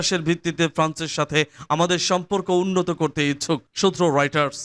বিশ্বাসের ভিত্তিতে ফ্রান্সের সাথে আমাদের সম্পর্ক উন্নত করতে ইচ্ছুক, সূত্র রয়টার্স।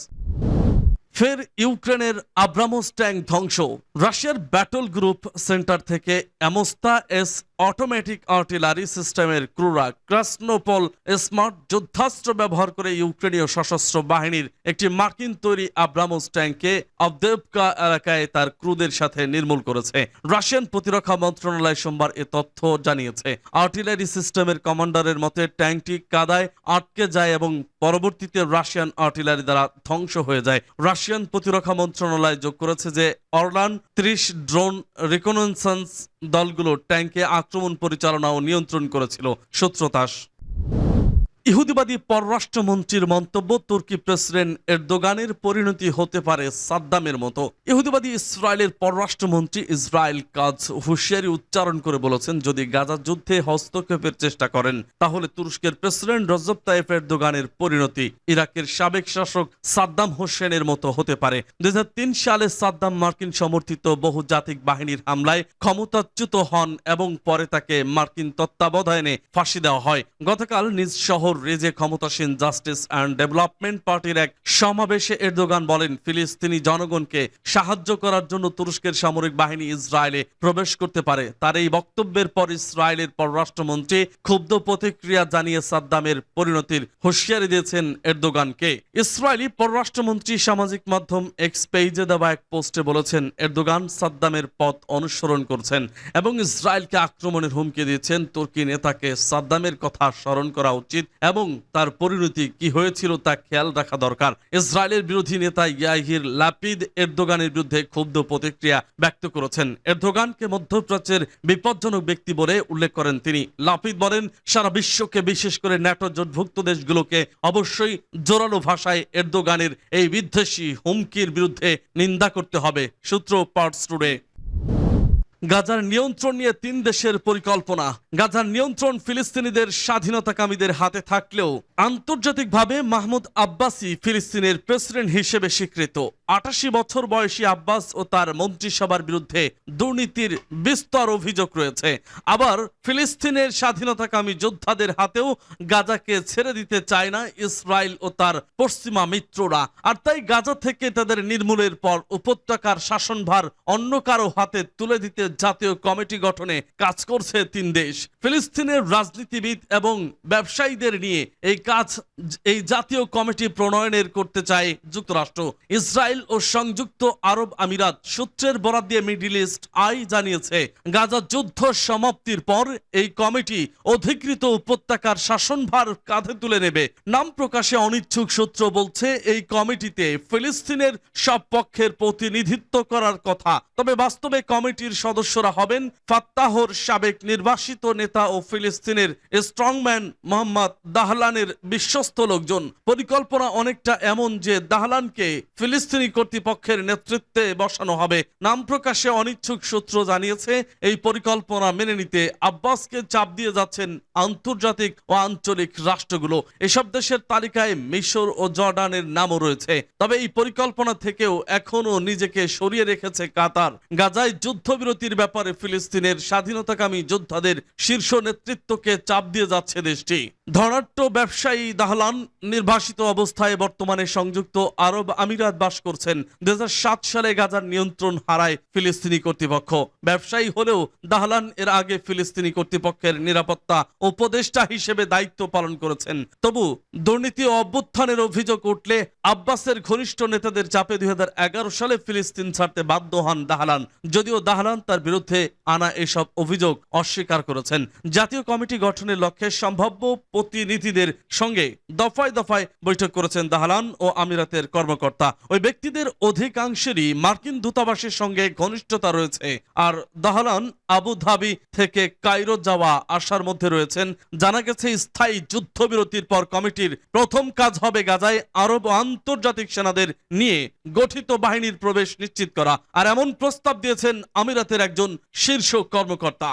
ফের ইউক্রেনের আব্রামোস ট্যাঙ্ক ধ্বংস। রাশিয়ার ব্যাটল গ্রুপ সেন্টার থেকে অ্যামোস্তা এস অটোমেটিক আর্টিলারি সিস্টেমের ক্রুরা ক্রাসনোপল স্মার্ট যুদ্ধাস্ত্র ব্যবহার করে ইউক্রেনীয় সশস্ত্র বাহিনীর একটি মার্কিন তৈরি আব্রামোস ট্যাঙ্ককে আভদেভকা এলাকায় তার ক্রুদের সাথে নির্মূল করেছে। রাশিয়ান প্রতিরক্ষা মন্ত্রণালয় সোমবার এ তথ্য জানিয়েছে। আর্টিলারি সিস্টেমের কমান্ডারের মতে ট্যাঙ্কটি কাদায় আটকে যায় এবং পরবর্তীতে রাশিয়ান আর্টিলারি দ্বারা ধ্বংস হয়ে যায়। রাশিয়ান প্রতিরক্ষা মন্ত্রণালয় যোগ করেছে যে অরলান 30 ড্রোন রিকনেসান্স দলগুলো ট্যাঙ্কে আক্রমণ পরিচালনা ও নিয়ন্ত্রণ করেছিল, সূত্র তাস। ইহুদিবাদী পররাষ্ট্রমন্ত্রীর মন্তব্য, তুর্কি প্রেসিডেন্ট এরদোগানের পরিণতি হতে পারে সাদ্দামের মতো। ইহুদিবাদী ইসরায়েলের পররাষ্ট্রমন্ত্রী ইসরায়েল কাজ হুঁশিয়ারি উচ্চারণ করে বলেছেন, যদি গাজা যুদ্ধে হস্তক্ষেপের চেষ্টা করেন তাহলে তুরস্কের প্রেসিডেন্ট রজব তাইপ এরদোগানের পরিণতি ইরাকের সাবেক শাসক সাদ্দাম হোসেনের মতো হতে পারে। 2003 সালে সাদ্দাম মার্কিন সমর্থিত বহুজাতিক বাহিনীর হামলায় ক্ষমতাচ্যুত হন এবং পরে তাকে মার্কিন তত্ত্বাবধানে ফাঁসি দেওয়া হয়। গতকাল নিজ শহর রেজে ক্ষমতাসীন জাস্টিস অ্যান্ড ডেভেলপমেন্ট পার্টির এক সমাবেশে এরদোগান বলেন, ফিলিস্তিনি জনগণকে সাহায্য করার জন্য তুরস্কের সামরিক বাহিনী ইসরায়েলে প্রবেশ করতে পারে। তার এই বক্তব্যের পর ইসরায়েলের পররাষ্ট্রমন্ত্রী ক্ষুব্ধ প্রতিক্রিয়া জানিয়ে সাদ্দামের পরিণতির হুঁশিয়ারি দিয়েছেন এরদোগানকে। ইসরায়েলি পররাষ্ট্রমন্ত্রী সামাজিক মাধ্যম এক্স পেজে দেওয়া এক পোস্টে বলেছেন, এরদোগান সাদ্দামের পথ অনুসরণ করছেন এবং ইসরায়েলকে আক্রমণের হুমকি দিয়েছেন। তুর্কি নেতাকে সাদ্দামের কথা স্মরণ করা উচিত এবং তার পরিণতি কি হয়েছিল তা খেয়াল রাখা দরকার। ইসরায়েলের বিরোধী নেতা ইয়াহির লাপিদ এরদোগানের বিরুদ্ধে ক্ষুব্ধ প্রতিক্রিয়া ব্যক্ত করেছেন। এরদোগানকে মধ্যপ্রাচ্যের বিপজ্জনক ব্যক্তি বলে উল্লেখ করেন তিনি। লাপিদ বলেন, সারা বিশ্বকে বিশেষ করে ন্যাটো জোটভুক্ত দেশগুলোকে অবশ্যই জোরালো ভাষায় এরদোগানের এই বিদ্বেষী হুমকির বিরুদ্ধে নিন্দা করতে হবে, সূত্র পার্টস টুডে। গাজার নিয়ন্ত্রণ নিয়ে 3 দেশের পরিকল্পনা। গাজার নিয়ন্ত্রণ ফিলিস্তিনিদের স্বাধীনতাকামীদের হাতে থাকলেও আন্তর্জাতিকভাবে মাহমুদ আব্বাসি ফিলিস্তিনের প্রেসিডেন্ট হিসেবে স্বীকৃত। 88 বছর বয়সী আব্বাস ও তার মন্ত্রিসভার বিরুদ্ধে দুর্নীতির বিস্তর অভিযোগ রয়েছে। আবার ফিলিস্তিনের স্বাধীনতাকামী যোদ্ধাদের হাতেও গাজাকে ছেড়ে দিতে চায় না ইসরায়েল ও তার পশ্চিমা মিত্ররা। আর তাই গাজা থেকে তাদের নির্মূলের পর উপত্যকার শাসনভার অন্য কারো হাতে তুলে দিতে জাতীয় কমিটি গঠনে কাজ করছে 3 দেশ। ফিলিস্তিনের রাজনীতিবিদ এবং ব্যবসায়ীদের নিয়ে এই জাতীয় কমিটি প্রণয়নের করতে চায় যুক্তরাষ্ট্র। ইসরায়েল ও সংযুক্ত আরব আমিরাত সূত্রের বরাত দিয়ে মিডল ইস্ট আই জানিয়েছে, গাজা যুদ্ধ সমাপ্তির পর এই কমিটি অধিকৃত উপত্যকার শাসনভার কাঁধে তুলে নেবে। নাম প্রকাশে অনিচ্ছুক সূত্র বলছে, এই কমিটিতে ফিলিস্তিনের সব পক্ষের প্রতিনিধিত্ব করার কথা। তবে বাস্তবে কমিটির সদস্যরা হবেন ফাত্তাহর সাবেক নির্বাসিত নেতা ও ফিলিস্তিনের স্ট্রংম্যান মোহাম্মদ দাহলানের বিশ্বস্ত লোকজন। পরিকল্পনা অনেকটা এমন যে দাহলানকে ফিলিস্তিনি কর্তৃপক্ষের নেতৃত্বে বসানো হবে। নাম প্রকাশে অনিচ্ছুক সূত্র জানিয়েছে, এই পরিকল্পনা মেনে নিতে আব্বাসকে চাপ দিয়ে যাচ্ছেন আন্তর্জাতিক ও আঞ্চলিক রাষ্ট্রগুলো। এসব দেশের তালিকায় মিশর ও জর্ডানের নামও রয়েছে। তবে এই পরিকল্পনা থেকেও এখনো নিজেকে সরিয়ে রেখেছে কাতার। গাজায় যুদ্ধবিরতির ব্যাপারে ফিলিস্তিনের স্বাধীনতাকামী যোদ্ধাদের শীর্ষ নেতৃত্বকে চাপ দিয়ে যাচ্ছে দেশটি। ধনাঢ্য ব্যবসায়ী দাহলান নির্বাসিত অবস্থায় বর্তমানে সংযুক্ত আরব আমিরাত বাস করছেন। 2007 সালে গাজার নিয়ন্ত্রণ হারায় ফিলিস্তিনি কর্তৃপক্ষ। ব্যবসায়ী হলেও দাহলান এর আগে ফিলিস্তিনি কর্তৃপক্ষের নিরাপত্তা উপদেষ্টা হিসেবে দায়িত্ব পালন করেছেন। তবু দুর্নীতি ও অভ্যুত্থানের অভিযোগ উঠলে আব্বাসের ঘনিষ্ঠ নেতাদের চাপে 2011 সালে ফিলিস্তিন ছাড়তে বাধ্য হন দাহলান। যদিও দাহলান তার বিরুদ্ধে আনা এসব অভিযোগ অস্বীকার করেছেন। জাতীয় কমিটি গঠনের লক্ষ্যে সম্ভাব্য প্রতিনিধিদের সঙ্গে দফায় দফায় বৈঠক করেছেন দাহলান ও আমিরাতের কর্মকর্তা। ওই ব্যক্তিদের অধিকাংশেরই মার্কিন দূতাবাসের সঙ্গে ঘনিষ্ঠতা রয়েছে। আর দাহলান আবুধাবি থেকে কায়রো যাওয়া আসার মধ্যে রয়েছেন। জানা গেছে, স্থায়ী যুদ্ধবিরতির পর কমিটির প্রথম কাজ হবে গাজায় আরব ও আন্তর্জাতিক সেনাদের নিয়ে গঠিত বাহিনীর প্রবেশ নিশ্চিত করা। আর এমন প্রস্তাব দিয়েছেন আমিরাতের একজন শীর্ষ কর্মকর্তা।